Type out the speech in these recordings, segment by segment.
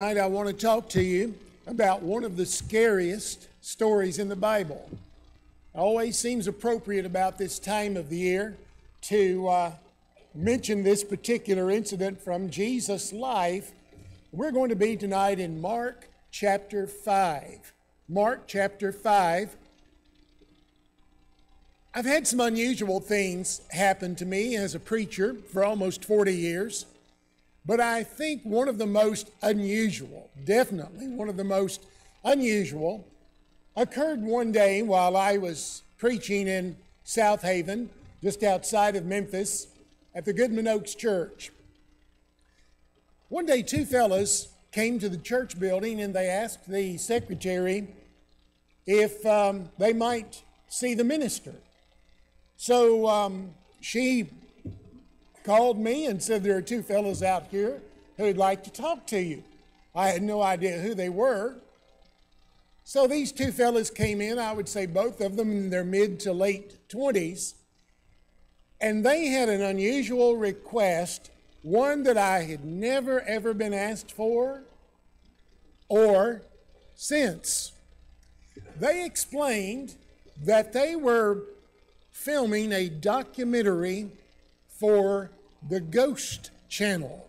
Tonight I want to talk to you about one of the scariest stories in the Bible. It always seems appropriate about this time of the year to mention this particular incident from Jesus' life. We're going to be tonight in Mark chapter 5. Mark chapter 5. I've had some unusual things happen to me as a preacher for almost 40 years. But I think one of the most unusual, definitely one of the most unusual, occurred one day while I was preaching in South Haven, just outside of Memphis, at the Goodman Oaks Church. One day, two fellas came to the church building and they asked the secretary if they might see the minister. So she called me and said, there are two fellows out here who'd like to talk to you. I had no idea who they were. So these two fellows came in, I would say both of them in their mid to late 20s, and they had an unusual request, one that I had never ever been asked for or since. They explained that they were filming a documentary for the Ghost Channel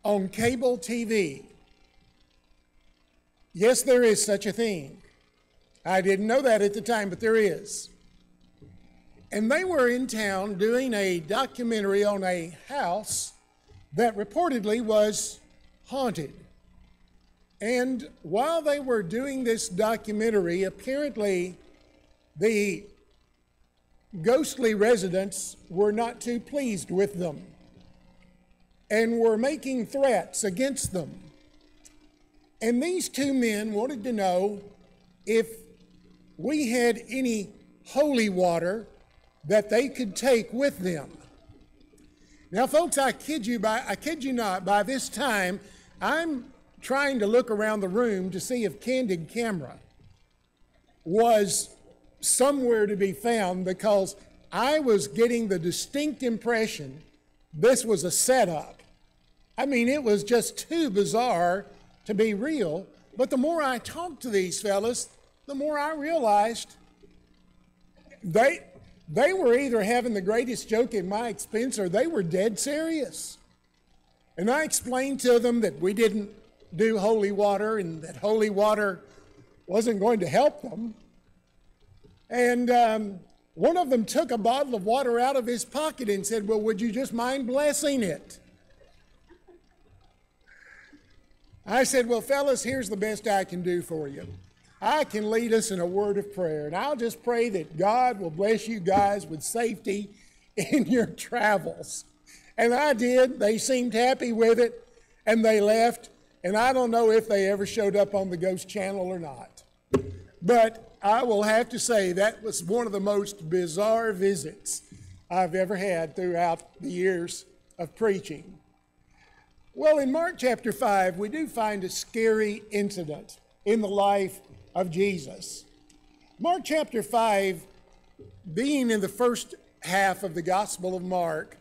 on cable TV. Yes, there is such a thing. I didn't know that at the time, but there is. And they were in town doing a documentary on a house that reportedly was haunted. And while they were doing this documentary, apparently the ghostly residents were not too pleased with them and were making threats against them. And these two men wanted to know if we had any holy water that they could take with them. Now, folks, I kid you not, by this time, I'm trying to look around the room to see if candid camera was somewhere to be found, because I was getting the distinct impression this was a setup. I mean, it was just too bizarre to be real. But the more I talked to these fellas, the more I realized they were either having the greatest joke at my expense or they were dead serious. And I explained to them that we didn't do holy water and that holy water wasn't going to help them. And one of them took a bottle of water out of his pocket and said, well, would you just mind blessing it? I said, well, fellas, here's the best I can do for you. I can lead us in a word of prayer, and I'll just pray that God will bless you guys with safety in your travels. And I did. They seemed happy with it, and they left. And I don't know if they ever showed up on the Ghost Channel or not. But I will have to say that was one of the most bizarre visits I've ever had throughout the years of preaching. Well, in Mark chapter 5, we do find a scary incident in the life of Jesus. Mark chapter 5, being in the first half of the Gospel of Mark,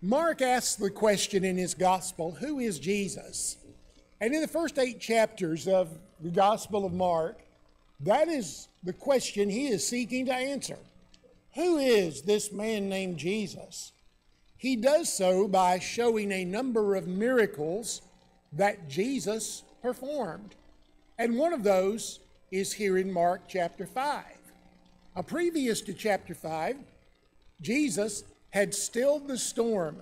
Mark asks the question in his Gospel, who is Jesus? And in the first 8 chapters of the Gospel of Mark, that is the question he is seeking to answer. Who is this man named Jesus? He does so by showing a number of miracles that Jesus performed. And one of those is here in Mark chapter 5. Previous to chapter 5, Jesus had stilled the storm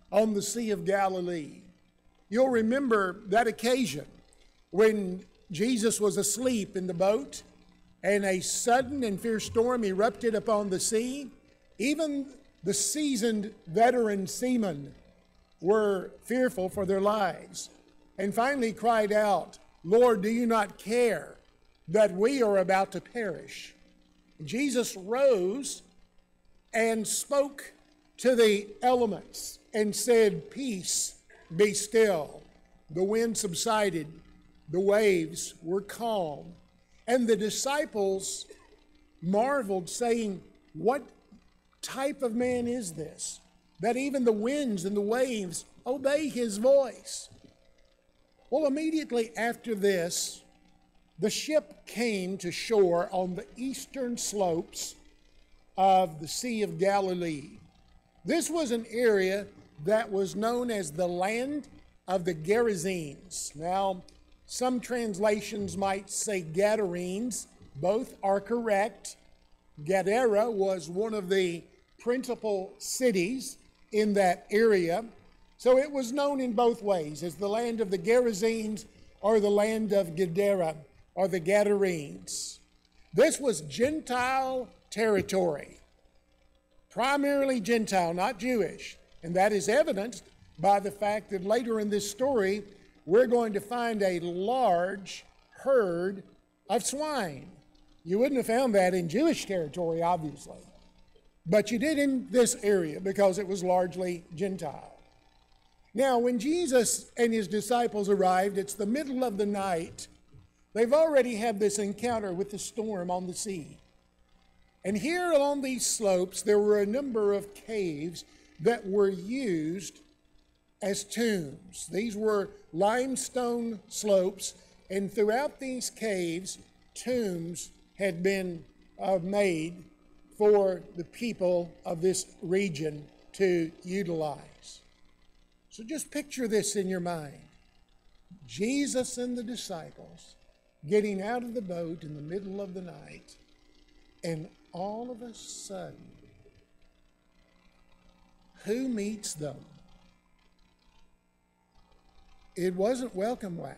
on the Sea of Galilee. You'll remember that occasion when Jesus was asleep in the boat, and a sudden and fierce storm erupted upon the sea. Even the seasoned veteran seamen were fearful for their lives, and finally cried out, Lord, do you not care that we are about to perish? Jesus rose and spoke to the elements and said, peace, be still. The wind subsided. The waves were calm. And the disciples marveled, saying, what type of man is this, that even the winds and the waves obey his voice? Well, immediately after this, the ship came to shore on the eastern slopes of the Sea of Galilee. This was an area that was known as the land of the Gerasenes. Now, some translations might say Gadarenes. Both are correct. Gadara was one of the principal cities in that area. So it was known in both ways as the land of the Gerasenes or the land of Gadara or the Gadarenes. This was Gentile territory, primarily Gentile, not Jewish. And that is evidenced by the fact that later in this story, we're going to find a large herd of swine. You wouldn't have found that in Jewish territory, obviously, but you did in this area because it was largely Gentile. Now, when Jesus and his disciples arrived, it's the middle of the night. They've already had this encounter with the storm on the sea. And here along these slopes, there were a number of caves that were used as tombs. These were limestone slopes, and throughout these caves, tombs had been made for the people of this region to utilize. So just picture this in your mind. Jesus and the disciples getting out of the boat in the middle of the night, and all of a sudden, who meets them? It wasn't Welcome Wagon.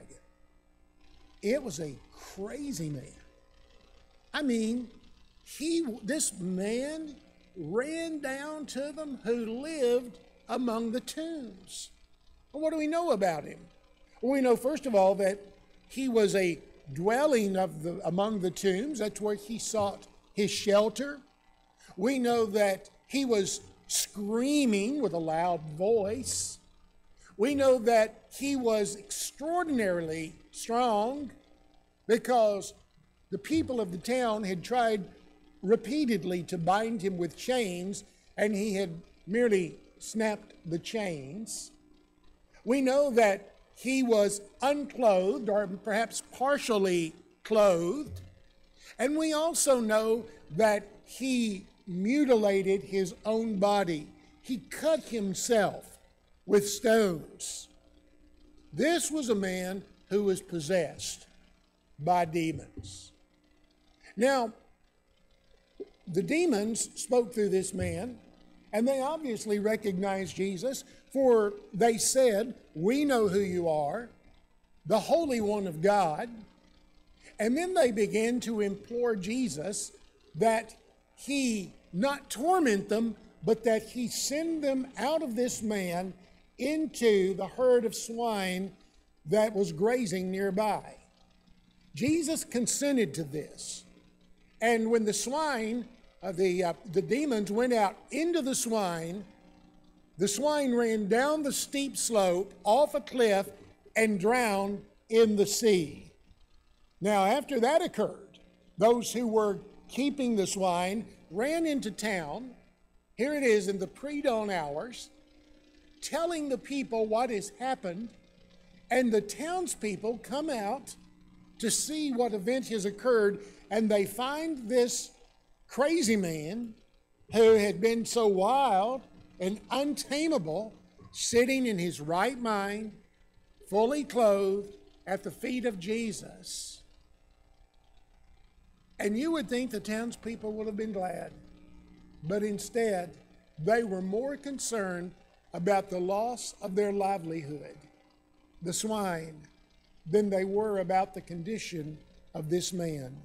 It was a crazy man. I mean, this man ran down to them who lived among the tombs. Well, what do we know about him? Well, we know, first of all, that he was a dwelling among the tombs. That's where he sought his shelter. We know that he was screaming with a loud voice. We know that he was extraordinarily strong because the people of the town had tried repeatedly to bind him with chains, and he had merely snapped the chains. We know that he was unclothed or perhaps partially clothed. And we also know that he mutilated his own body. He cut himself with stones. This was a man who was possessed by demons. Now, the demons spoke through this man, and they obviously recognized Jesus, for they said, "We know who you are, the Holy One of God." And then they began to implore Jesus that he not torment them, but that he send them out of this man into the herd of swine that was grazing nearby. Jesus consented to this. And when the swine, the demons went out into the swine ran down the steep slope off a cliff and drowned in the sea. Now, after that occurred, those who were keeping the swine ran into town. Here it is in the pre-dawn hours, telling the people what has happened, and the townspeople come out to see what event has occurred, and they find this crazy man who had been so wild and untamable sitting in his right mind, fully clothed at the feet of Jesus. And you would think the townspeople would have been glad, but instead they were more concerned about the loss of their livelihood, the swine, than they were about the condition of this man.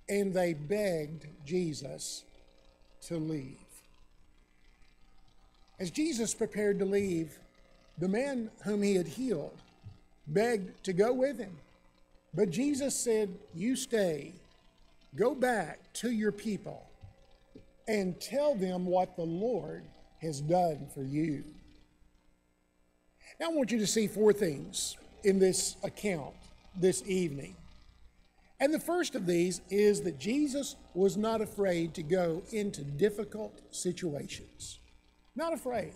And they begged Jesus to leave. As Jesus prepared to leave, the man whom he had healed begged to go with him. But Jesus said, "You stay. Go back to your people and tell them what the Lord has done for you." Now I want you to see four things in this account this evening. And the first of these is that Jesus was not afraid to go into difficult situations. Not afraid.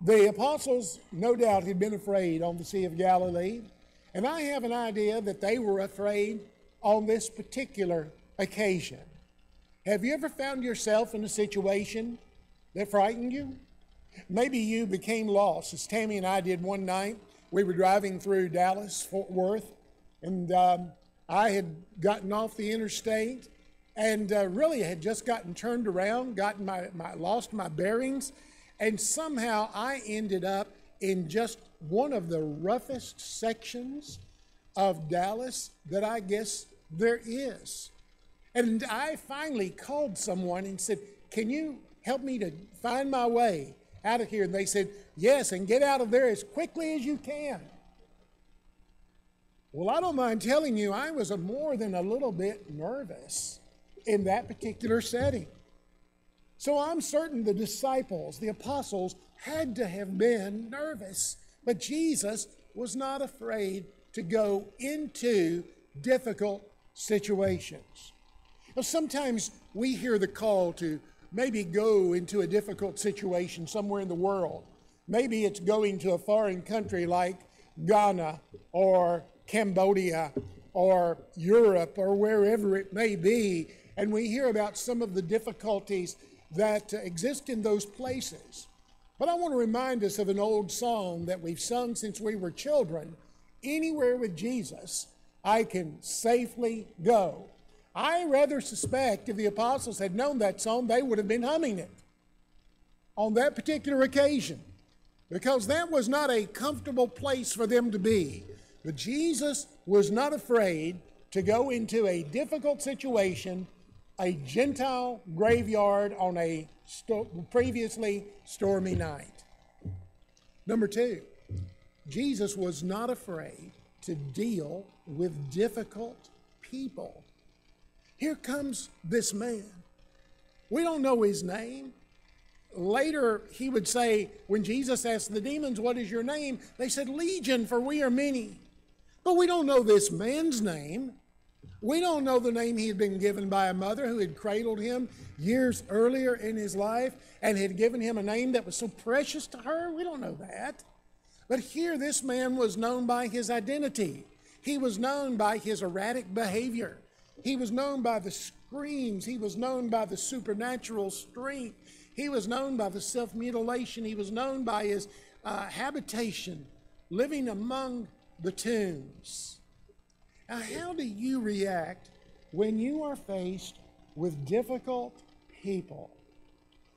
The apostles, no doubt, had been afraid on the Sea of Galilee, and I have an idea that they were afraid on this particular occasion. Have you ever found yourself in a situation that frightened you? Maybe you became lost, as Tammy and I did one night. We were driving through Dallas, Fort Worth, and I had gotten off the interstate and really had just gotten turned around, lost my bearings, and somehow I ended up in just one of the roughest sections of Dallas that I guess there is. And I finally called someone and said, "Can you help me to find my way out of here?" And they said, "Yes, and get out of there as quickly as you can." Well, I don't mind telling you, I was more than a little bit nervous in that particular setting. So I'm certain the disciples, the apostles, had to have been nervous. But Jesus was not afraid to go into difficult situations. Now, sometimes we hear the call to maybe go into a difficult situation somewhere in the world. Maybe it's going to a foreign country like Ghana or Cambodia or Europe or wherever it may be, and we hear about some of the difficulties that exist in those places. But I want to remind us of an old song that we've sung since we were children. Anywhere with Jesus, I can safely go. I rather suspect if the apostles had known that song, they would have been humming it on that particular occasion, because that was not a comfortable place for them to be. But Jesus was not afraid to go into a difficult situation, a Gentile graveyard on a previously stormy night. Number two, Jesus was not afraid to deal with difficult people. Here comes this man. We don't know his name. Later, he would say, when Jesus asked the demons, "What is your name?" they said, "Legion, for we are many." But we don't know this man's name. We don't know the name he had been given by a mother who had cradled him years earlier in his life and had given him a name that was so precious to her. We don't know that. But here this man was known by his identity. He was known by his erratic behavior. He was known by the screams. He was known by the supernatural strength. He was known by the self-mutilation. He was known by his habitation, living among the tombs. Now, how do you react when you are faced with difficult people?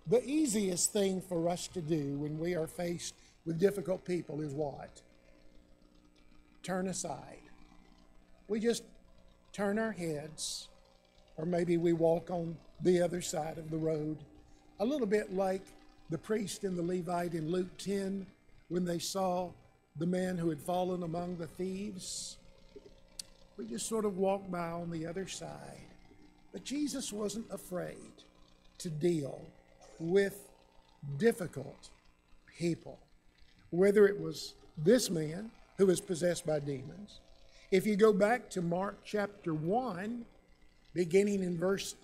The easiest thing for us to do when we are faced with difficult people is what? Turn aside. We just turn our heads, or maybe we walk on the other side of the road, a little bit like the priest and the Levite in Luke 10 when they saw the man who had fallen among the thieves. We just sort of walked by on the other side. But Jesus wasn't afraid to deal with difficult people, whether it was this man who was possessed by demons. If you go back to Mark chapter 1, beginning in verse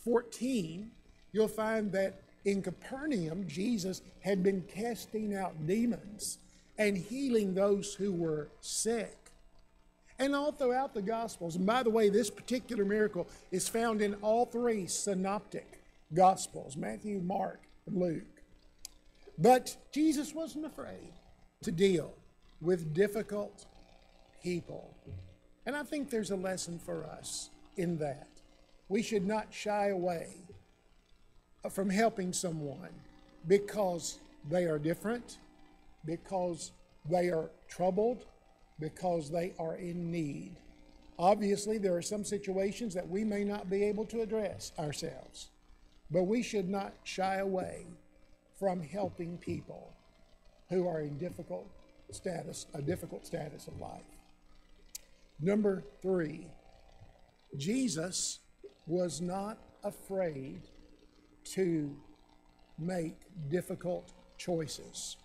14, you'll find that in Capernaum, Jesus had been casting out demons and healing those who were sick. And all throughout the Gospels, and by the way, this particular miracle is found in all three synoptic Gospels, Matthew, Mark, and Luke. But Jesus wasn't afraid to deal with difficult people. And I think there's a lesson for us in that. We should not shy away from helping someone because they are different, because they are troubled, because they are in need. Obviously, there are some situations that we may not be able to address ourselves, but we should not shy away from helping people who are in a difficult status of life. Number 3, Jesus was not afraid to make difficult choices.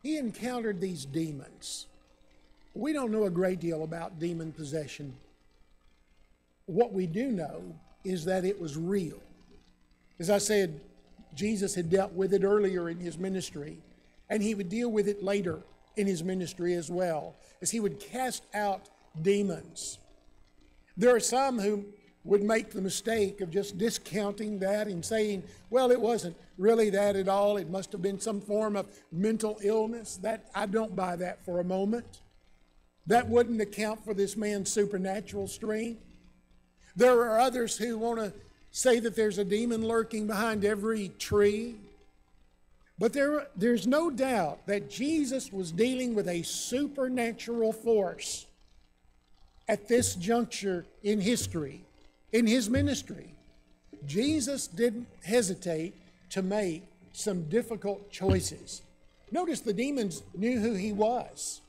He encountered these demons. We don't know a great deal about demon possession. What we do know is that it was real. As I said, Jesus had dealt with it earlier in his ministry, and he would deal with it later in his ministry as well, as he would cast out demons. There are some who would make the mistake of just discounting that and saying, well, it wasn't really that at all. It must have been some form of mental illness. That I don't buy that for a moment. That wouldn't account for this man's supernatural strength. There are others who want to say that there's a demon lurking behind every tree. But there's no doubt that Jesus was dealing with a supernatural force at this juncture in history, in his ministry. Jesus didn't hesitate to make some difficult choices. Notice the demons knew who he was.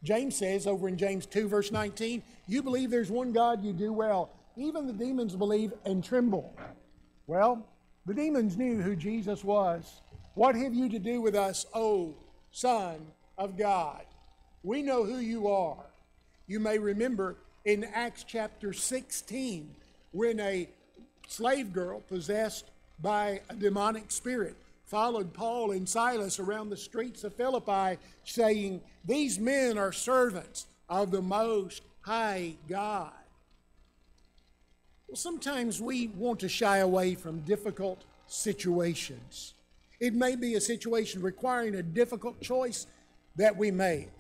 James says over in James 2 verse 19, you believe there's one God, you do well. Even the demons believe and tremble. Well, the demons knew who Jesus was. What have you to do with us, O Son of God? We know who you are. You may remember in Acts chapter 16, when a slave girl possessed by a demonic spirit followed Paul and Silas around the streets of Philippi, saying, these men are servants of the Most High God. Well, sometimes we want to shy away from difficult situations. It may be a situation requiring a difficult choice that we make.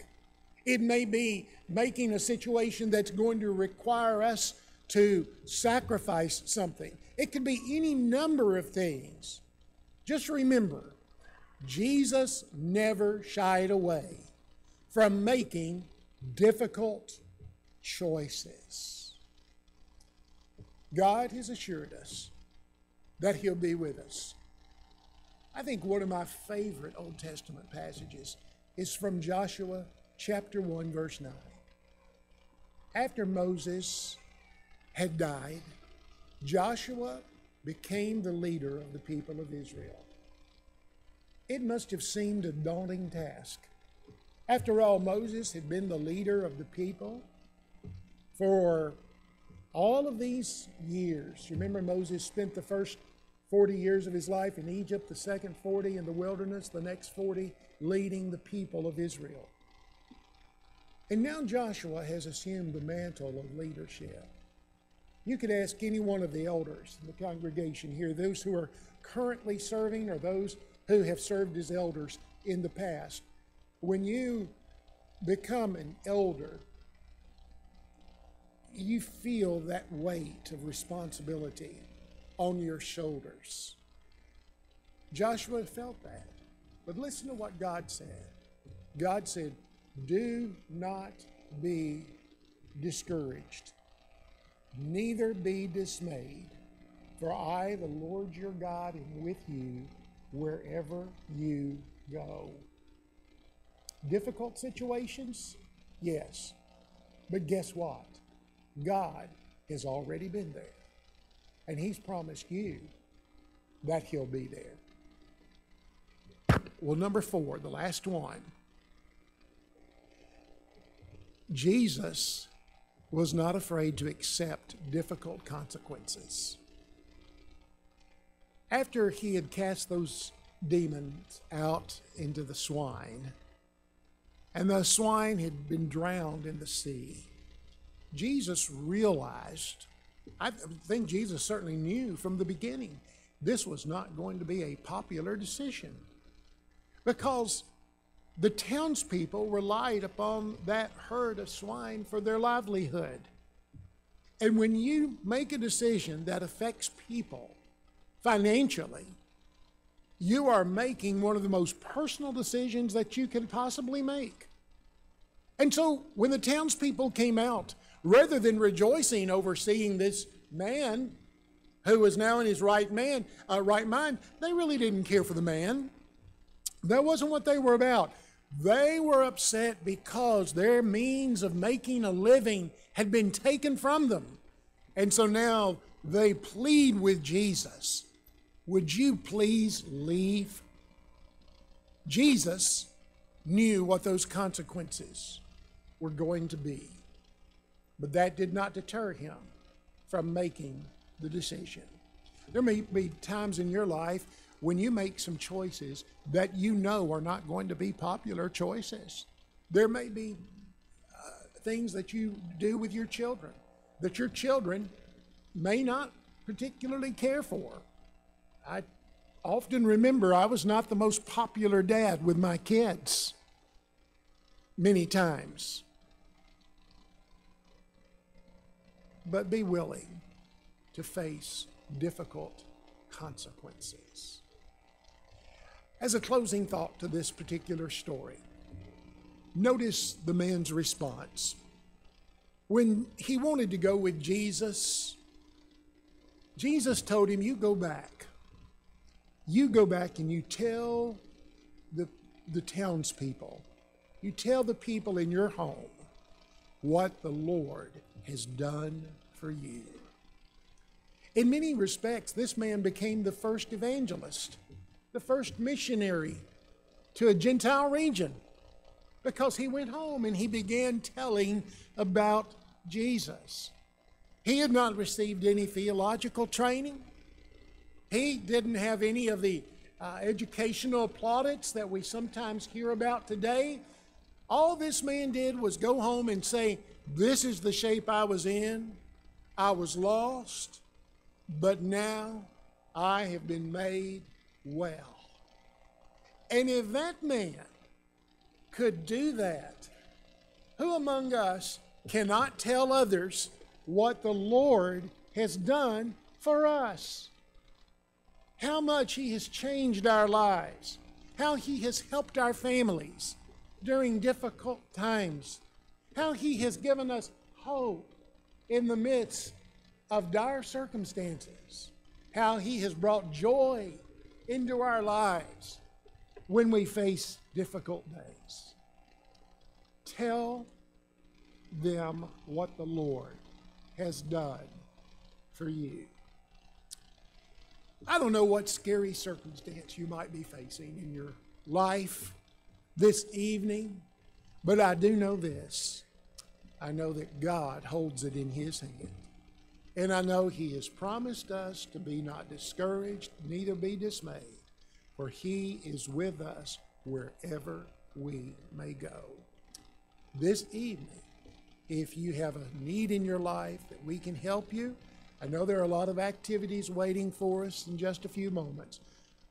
It may be making a situation that's going to require us to sacrifice something. It could be any number of things. Just remember, Jesus never shied away from making difficult choices. God has assured us that he'll be with us. I think one of my favorite Old Testament passages is from Joshua chapter 1 verse 9. After Moses had died, Joshua became the leader of the people of Israel. It must have seemed a daunting task. After all, Moses had been the leader of the people for all of these years. You remember Moses spent the first 40 years of his life in Egypt, the second 40 in the wilderness, the next 40 leading the people of Israel. And now Joshua has assumed the mantle of leadership. You could ask any one of the elders in the congregation here, those who are currently serving or those who have served as elders in the past. When you become an elder, you feel that weight of responsibility on your shoulders. Joshua felt that. But listen to what God said. God said, do not be discouraged, neither be dismayed, for I, the Lord your God, am with you wherever you go. Difficult situations? Yes. But guess what? God has already been there. And he's promised you that he'll be there. Well, number 4, the last one. Jesus was not afraid to accept difficult consequences. After he had cast those demons out into the swine, and the swine had been drowned in the sea, Jesus realized, I think Jesus certainly knew from the beginning, this was not going to be a popular decision, because the townspeople relied upon that herd of swine for their livelihood. And when you make a decision that affects people financially, you are making one of the most personal decisions that you can possibly make. And so when the townspeople came out, rather than rejoicing over seeing this man who was now in his right mind, they really didn't care for the man. That wasn't what they were about. They were upset because their means of making a living had been taken from them. And so now they plead with Jesus, would you please leave? Jesus knew what those consequences were going to be. But that did not deter him from making the decision. There may be times in your life when you make some choices that you know are not going to be popular choices. There may be things that you do with your children that your children may not particularly care for. I often remember I was not the most popular dad with my kids many times. But be willing to face difficult consequences. As a closing thought to this particular story, notice the man's response. When he wanted to go with Jesus, Jesus told him, you go back. You go back and you tell the townspeople, you tell the people in your home what the Lord has done for you. In many respects, this man became the first evangelist, the first missionary to a Gentile region, because he went home and he began telling about Jesus. He had not received any theological training. He didn't have any of the educational plaudits that we sometimes hear about today. All this man did was go home and say, this is the shape I was in. I was lost, but now I have been made well. And if that man could do that, who among us cannot tell others what the Lord has done for us? How much He has changed our lives, how He has helped our families during difficult times, how He has given us hope in the midst of dire circumstances, how He has brought joy into our lives when we face difficult days. Tell them what the Lord has done for you. I don't know what scary circumstance you might be facing in your life this evening, but I do know this. I know that God holds it in His hand. And I know He has promised us to be not discouraged, neither be dismayed, for He is with us wherever we may go. This evening, if you have a need in your life that we can help you, I know there are a lot of activities waiting for us in just a few moments,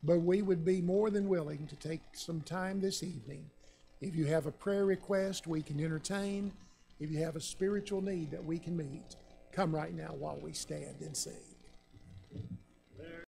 but we would be more than willing to take some time this evening. If you have a prayer request, we can entertain. If you have a spiritual need that we can meet, come right now while we stand and sing.